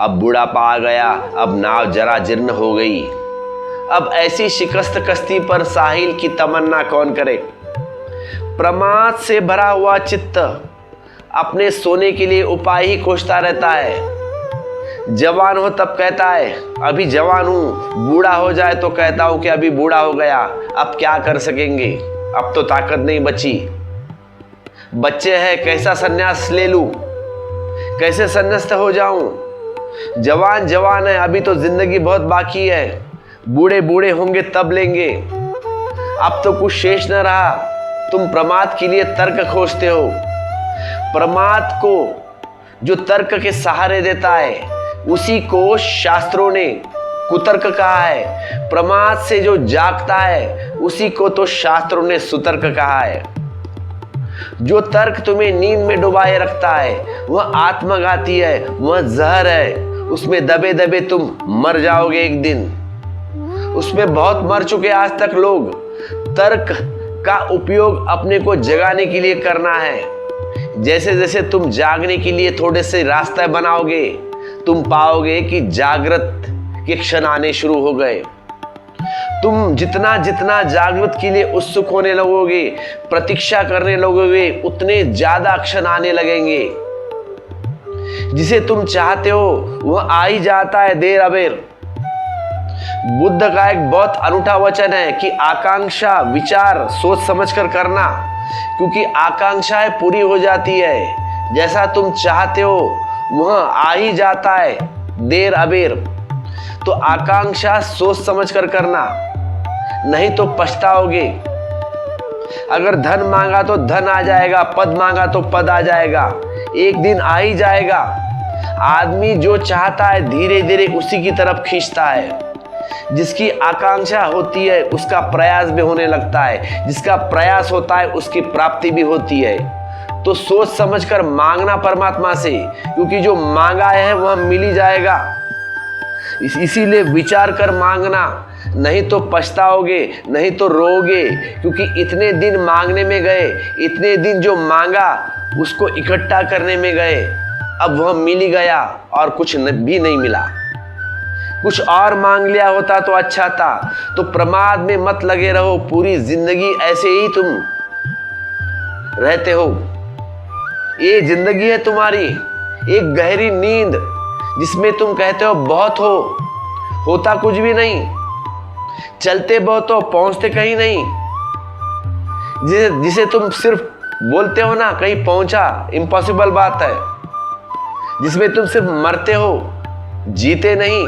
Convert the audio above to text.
अब बुढ़ापा आ गया, अब नाव जरा जीर्ण हो गई। अब ऐसी शिकस्त कश्ती पर साहिल की तमन्ना कौन करे। प्रमाद से भरा हुआ चित्त अपने सोने के लिए उपाय ही खोजता रहता है। जवान हो तब कहता है अभी जवान हूं, बूढ़ा हो जाए तो कहता हूं कि अभी बूढ़ा हो गया, अब क्या कर सकेंगे, अब तो ताकत नहीं बची। बच्चे हैं, कैसा सन्यास ले लूं, कैसे सन्यास्त हो जाऊं। जवान जवान है, अभी तो जिंदगी बहुत बाकी है, बूढ़े बूढ़े होंगे तब लेंगे। अब तो कुछ शेष न रहा, तुम प्रमाद के लिए तर्क खोजते हो। प्रमाद को जो तर्क के सहारे देता है उसी को शास्त्रों ने कुतर्क कहा है। प्रमाद से जो जागता है उसी को तो शास्त्रों ने सुतर्क कहा है। जो तर्क तुम्हें नींद में डुबाए रखता है वह आत्मघाती है, वह जहर है, उसमें दबे दबे तुम मर जाओगे एक दिन। उसमें बहुत मर चुके आज तक लोग। तर्क का उपयोग अपने को जगाने के लिए करना है। जैसे जैसे तुम जागने के लिए थोड़े से रास्ते बनाओगे तुम पाओगे कि जागृत के क्षण आने शुरू हो गए। तुम जितना जितना जागृत के लिए उत्सुक होने लगोगे, प्रतीक्षा करने लगोगे, उतने ज्यादा क्षण आने लगेंगे। जिसे तुम चाहते हो वह आ ही जाता है देर अबेर। बुद्ध का एक बहुत अनूठा वचन है कि आकांक्षा विचार सोच समझकर करना, क्योंकि आकांक्षाएं पूरी हो जाती है। जैसा तुम चाहते हो वह आ ही जाता है देर अबेर। तो आकांक्षा सोच समझकर करना, नहीं तो पछताओगे। अगर धन मांगा तो धन आ जाएगा, पद मांगा तो पद आ जाएगा, एक दिन आ ही जाएगा। आदमी जो चाहता है धीरे धीरे उसी की तरफ खींचता है। जिसकी आकांक्षा होती है उसका प्रयास भी होने लगता है, जिसका प्रयास होता है उसकी प्राप्ति भी होती है। तो सोच समझकर मांगना परमात्मा से, क्योंकि जो मांगा है वह मिल ही जाएगा। इसीलिए विचार कर मांगना, नहीं तो पछताओगे, नहीं तो रोगे। क्योंकि इतने दिन मांगने में गए, इतने दिन जो मांगा उसको इकट्ठा करने में गए, अब वह मिल ही गया और कुछ भी नहीं मिला। कुछ और मांग लिया होता तो अच्छा था। तो प्रमाद में मत लगे रहो, पूरी जिंदगी ऐसे ही तुम रहते हो। ये जिंदगी है तुम्हारी, एक गहरी नींद जिसमें तुम कहते हो बहुत हो, होता कुछ भी नहीं। चलते बहुत हो, पहुंचते कहीं नहीं। जिसे तुम सिर्फ बोलते हो ना कहीं पहुंचा, इम्पॉसिबल बात है। जिसमें तुम सिर्फ मरते हो, जीते नहीं।